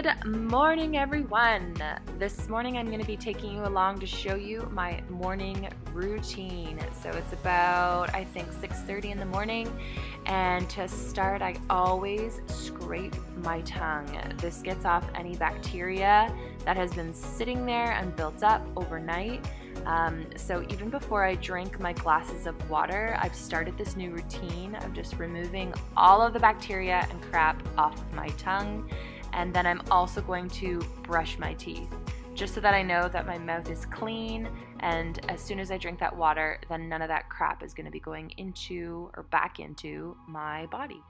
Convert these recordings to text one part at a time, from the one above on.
Good morning, everyone. This morning I'm going to be taking you along to show you my morning routine. So it's about, I think, 6:30 in the morning. And to start, I always scrape my tongue. This gets off any bacteria that has been sitting there and built up overnight. So even before I drink my glasses of water, I've started this new routine of just removing all of the bacteria and crap off of my tongue. And then I'm also going to brush my teeth, just so that I know that my mouth is clean, and as soon as I drink that water, then none of that crap is going to be going into or back into my body.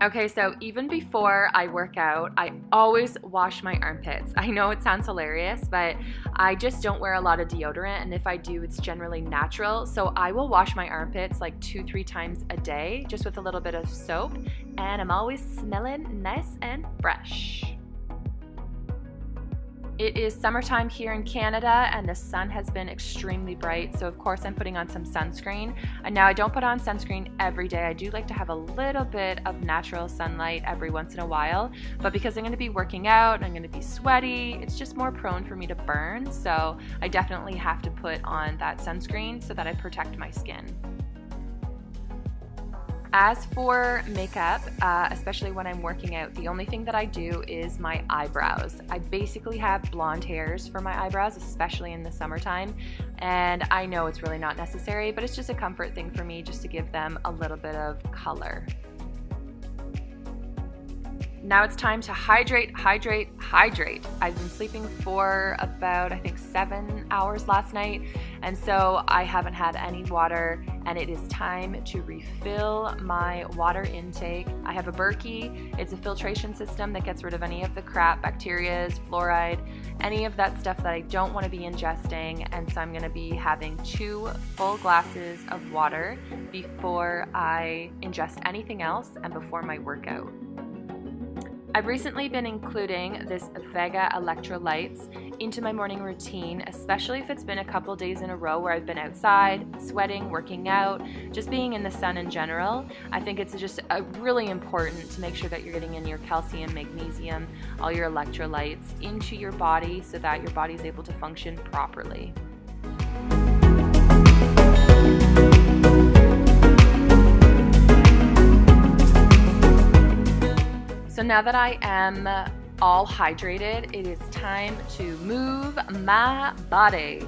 Okay, so even before I work out, I always wash my armpits. I know it sounds hilarious, but I just don't wear a lot of deodorant, and if I do, it's generally natural. So I will wash my armpits like 2-3 times a day, just with a little bit of soap, and I'm always smelling nice and fresh. It is summertime here in Canada and the sun has been extremely bright, so of course I'm putting on some sunscreen. And now I don't put on sunscreen every day. I do like to have a little bit of natural sunlight every once in a while, but because I'm going to be working out and I'm going to be sweaty, it's just more prone for me to burn, so I definitely have to put on that sunscreen so that I protect my skin. As for makeup, especially when I'm working out, the only thing that I do is my eyebrows. I basically have blonde hairs for my eyebrows, especially in the summertime, and I know it's really not necessary, but it's just a comfort thing for me just to give them a little bit of color. Now it's time to hydrate. I've been sleeping for about, I think, 7 hours last night, and so I haven't had any water, and it is time to refill my water intake. I have a Berkey. It's a filtration system that gets rid of any of the crap, bacteria, fluoride, any of that stuff that I don't want to be ingesting, and so I'm going to be having 2 full glasses of water before I ingest anything else and before my workout. I've recently been including this Vega electrolytes into my morning routine, especially if it's been a couple days in a row where I've been outside, sweating, working out, just being in the sun in general. I think it's just really important to make sure that you're getting in your calcium, magnesium, all your electrolytes into your body so that your body is able to function properly. So now that I am all hydrated, it is time to move my body.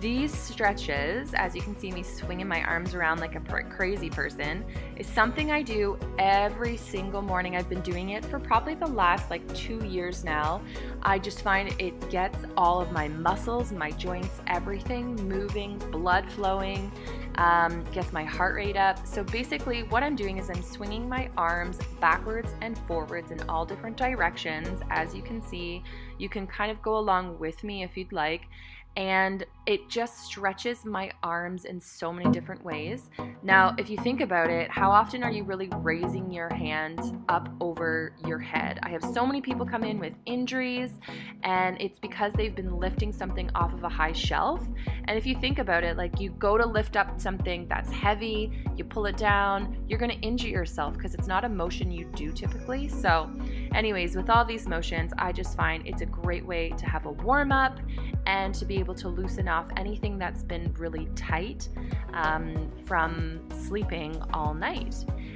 These stretches, as you can see me swinging my arms around like a crazy person, is something I do every single morning. I've been doing it for probably the last 2 years now. I just find it gets all of my muscles, my joints, everything moving, blood flowing, gets my heart rate up. So basically what I'm doing is I'm swinging my arms backwards and forwards in all different directions. As you can see, you can kind of go along with me if you'd like. And it just stretches my arms in so many different ways. Now, if you think about it, how often are you really raising your hands up over your head? I have so many people come in with injuries, and it's because they've been lifting something off of a high shelf. And if you think about it, you go to lift up something that's heavy, you pull it down, you're going to injure yourself because it's not a motion you do typically. So anyways, with all these motions, I just find it's a great way to have a warm up and to be able to loosen off anything that's been really tight from sleeping all night.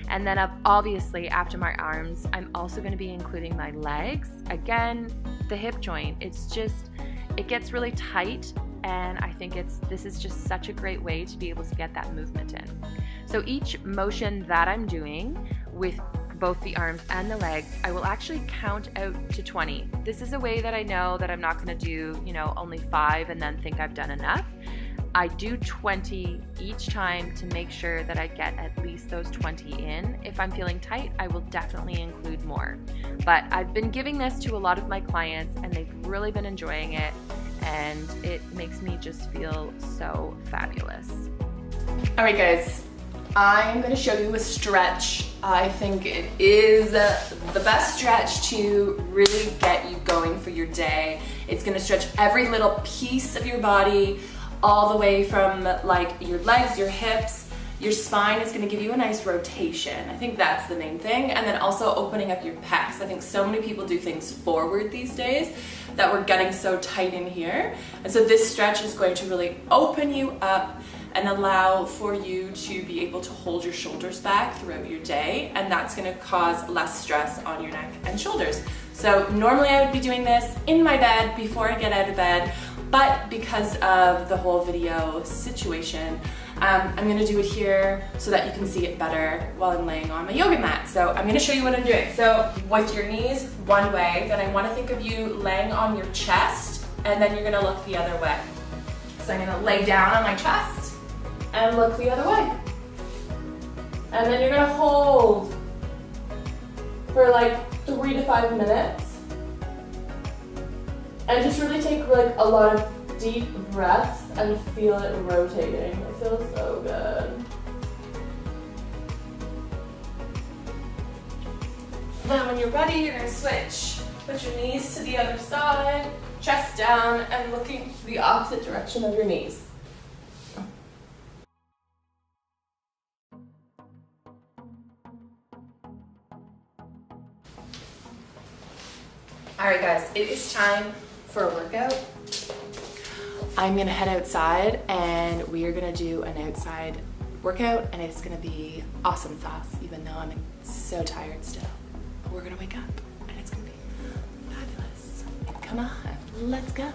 And then obviously after my arms, I'm also going to be including my legs. Again, the hip joint, it gets really tight, and I think this is just such a great way to be able to get that movement in. So each motion that I'm doing with both the arms and the legs, I will actually count out to 20. This is a way that I know that I'm not going to do, only 5 and then think I've done enough. I do 20 each time to make sure that I get at least those 20 in. If I'm feeling tight, I will definitely include more. But I've been giving this to a lot of my clients and they've really been enjoying it, and it makes me just feel so fabulous. All right, guys. I'm going to show you a stretch. I think it is the best stretch to really get you going for your day. It's going to stretch every little piece of your body, all the way from your legs, your hips, Your spine is gonna give you a nice rotation. I think that's the main thing. And then also opening up your pecs. I think so many people do things forward these days that we're getting so tight in here. And so this stretch is going to really open you up and allow for you to be able to hold your shoulders back throughout your day, and that's gonna cause less stress on your neck and shoulders. So normally I would be doing this in my bed before I get out of bed, but because of the whole video situation, I'm gonna do it here so that you can see it better while I'm laying on my yoga mat. So I'm gonna show you what I'm doing. So with your knees one way, then I wanna think of you laying on your chest, and then you're gonna look the other way. So I'm gonna lay down on my chest and look the other way. And then you're gonna hold for like 3 to 5 minutes. And just really take like a lot of deep breaths and feel it rotating. It feels so good. Then when you're ready, you're gonna switch. Put your knees to the other side, chest down, and looking the opposite direction of your knees. All right, guys, it is time for a workout. I'm gonna head outside and we are gonna do an outside workout, and it's gonna be awesome sauce, even though I'm so tired still. But we're gonna wake up and it's gonna be fabulous. Come on, let's go.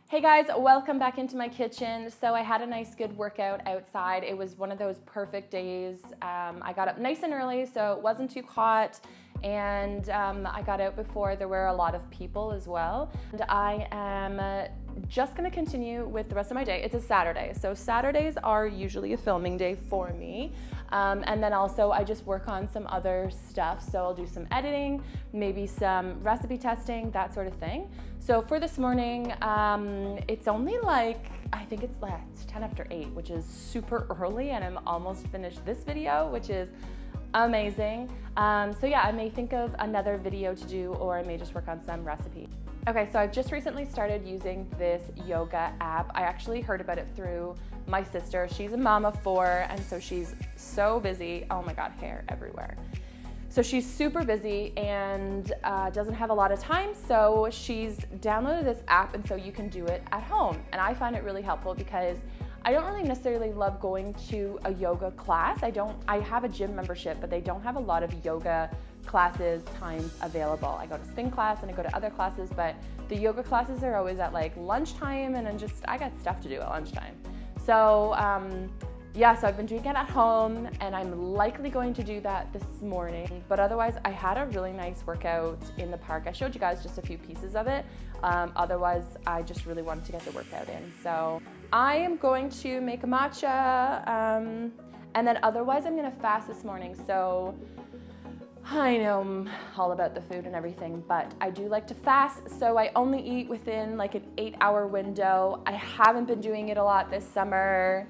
Hey guys, welcome back into my kitchen. So I had a nice good workout outside. It was one of those perfect days. I got up nice and early so it wasn't too hot, and I got out before there were a lot of people as well. And I am just gonna continue with the rest of my day. It's a Saturday, so Saturdays are usually a filming day for me. And then also I just work on some other stuff. So I'll do some editing, maybe some recipe testing, that sort of thing. So for this morning, it's only like, I think it's 10 after 8, which is super early, and I'm almost finished this video, which is amazing. So yeah, I may think of another video to do, or I may just work on some recipe. Okay, so I've just recently started using this yoga app. I actually heard about it through my sister. She's a mom of 4, and so she's so busy. Oh my God, hair everywhere. So she's super busy and doesn't have a lot of time, so she's downloaded this app, and so you can do it at home. And I find it really helpful because I don't really necessarily love going to a yoga class. I have a gym membership, but they don't have a lot of yoga classes times available. I go to spin class and I go to other classes, but the yoga classes are always at like lunchtime, and I got stuff to do at lunchtime. So yeah, so I've been doing it at home, and I'm likely going to do that this morning. But otherwise, I had a really nice workout in the park. I showed you guys just a few pieces of it. Otherwise, I just really wanted to get the workout in. So I am going to make a matcha, and then otherwise I'm gonna fast this morning. So I know I'm all about the food and everything, but I do like to fast, so I only eat within like an 8-hour window. I haven't been doing it a lot this summer.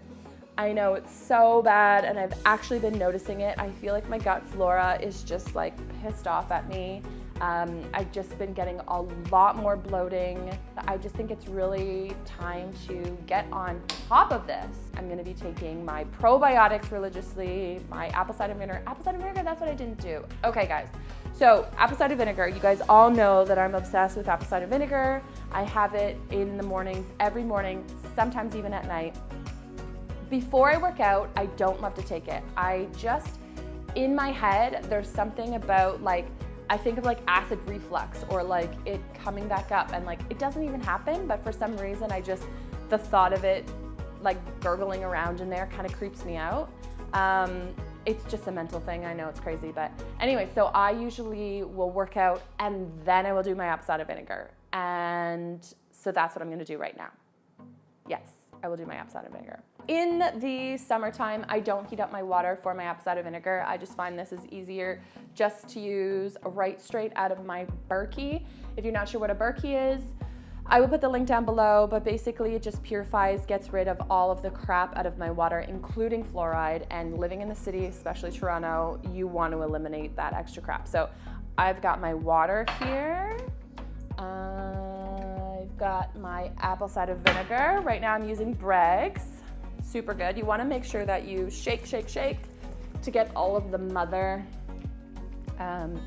I know it's so bad, and I've actually been noticing it. I feel like my gut flora is just like pissed off at me. I've just been getting a lot more bloating. I just think it's really time to get on top of this. I'm gonna be taking my probiotics religiously, my apple cider vinegar. Apple cider vinegar, that's what I didn't do. Okay guys, so apple cider vinegar, you guys all know that I'm obsessed with apple cider vinegar. I have it in the mornings, every morning, sometimes even at night. Before I work out, I don't love to take it. I just, in my head, there's something about like, I think of like acid reflux or like it coming back up, and like it doesn't even happen, but for some reason the thought of it like gurgling around in there kind of creeps me out. It's just a mental thing, I know it's crazy, but anyway, so I usually will work out and then I will do my apple cider vinegar. And so that's what I'm gonna do right now. Yes, I will do my apple cider vinegar. In the summertime, I don't heat up my water for my apple cider vinegar. I just find this is easier just to use right straight out of my Berkey. If you're not sure what a Berkey is, I will put the link down below, but basically it just purifies, gets rid of all of the crap out of my water, including fluoride. And living in the city, especially Toronto, you want to eliminate that extra crap. So I've got my water here. I've got my apple cider vinegar. Right now I'm using Bragg's. Super good. You want to make sure that you shake to get all of the mother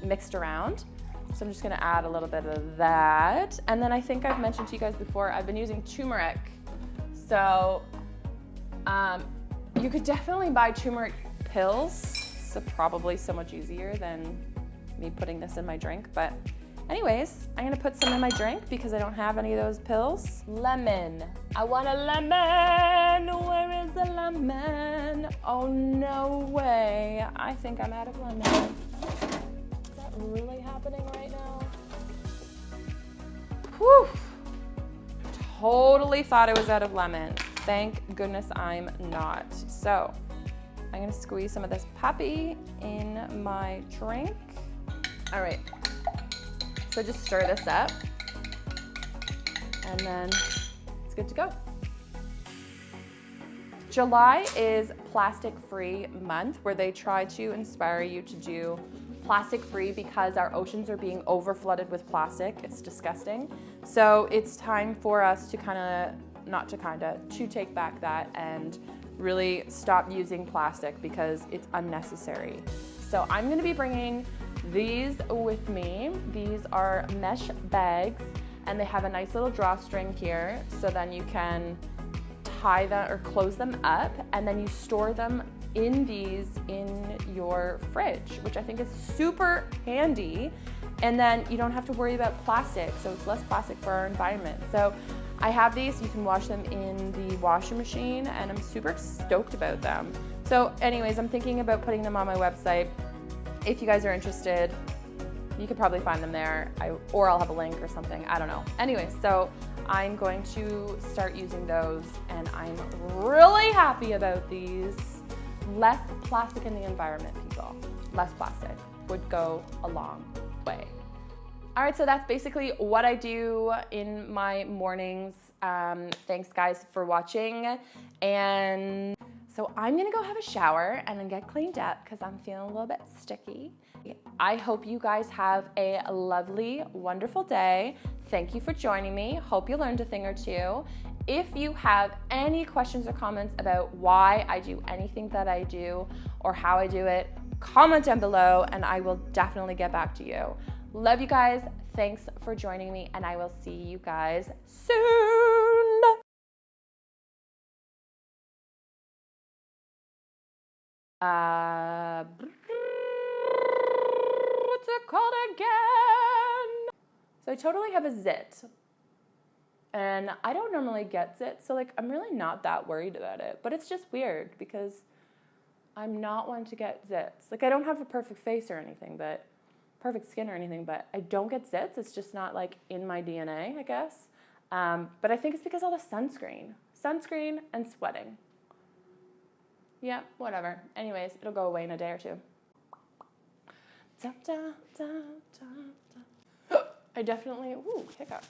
mixed around. So I'm just going to add a little bit of that. And then I think I've mentioned to you guys before, I've been using turmeric. So you could definitely buy turmeric pills. So probably so much easier than me putting this in my drink. But anyways, I'm going to put some in my drink because I don't have any of those pills. Lemon. I want a lemon. Where is the lemon? Oh, no way. I think I'm out of lemon. Is that really happening right now? Whew. Totally thought I was out of lemon. Thank goodness I'm not. So I'm going to squeeze some of this puppy in my drink. All right. So just stir this up, and then it's good to go. July is plastic-free month, where they try to inspire you to do plastic-free because our oceans are being over-flooded with plastic. It's disgusting. So it's time for us to to take back that and really stop using plastic because it's unnecessary. So I'm going to be bringing these with me. These are mesh bags, and they have a nice little drawstring here, so then you can tie them or close them up, and then you store them in these in your fridge, which I think is super handy. And then you don't have to worry about plastic, so it's less plastic for our environment. So I have these. You can wash them in the washing machine, and I'm super stoked about them. So anyways, I'm thinking about putting them on my website. If you guys are interested, you could probably find them there, or I'll have a link or something, I don't know. Anyway, so I'm going to start using those, and I'm really happy about these. Less plastic in the environment, people. Less plastic would go a long way. All right, so that's basically what I do in my mornings. Thanks guys for watching, and so I'm gonna go have a shower and then get cleaned up because I'm feeling a little bit sticky. I hope you guys have a lovely, wonderful day. Thank you for joining me. Hope you learned a thing or two. If you have any questions or comments about why I do anything that I do or how I do it, comment down below and I will definitely get back to you. Love you guys. Thanks for joining me, and I will see you guys soon. What's it called again? So I totally have a zit. And I don't normally get zits, so like I'm really not that worried about it. But it's just weird because I'm not one to get zits. Like I don't have a perfect face or anything, but perfect skin or anything, but I don't get zits. It's just not like in my DNA, I guess. But I think it's because of all the sunscreen and sweating. Yeah, whatever. Anyways, it'll go away in a day or two. Da, da, da, da, da. I definitely, hiccup.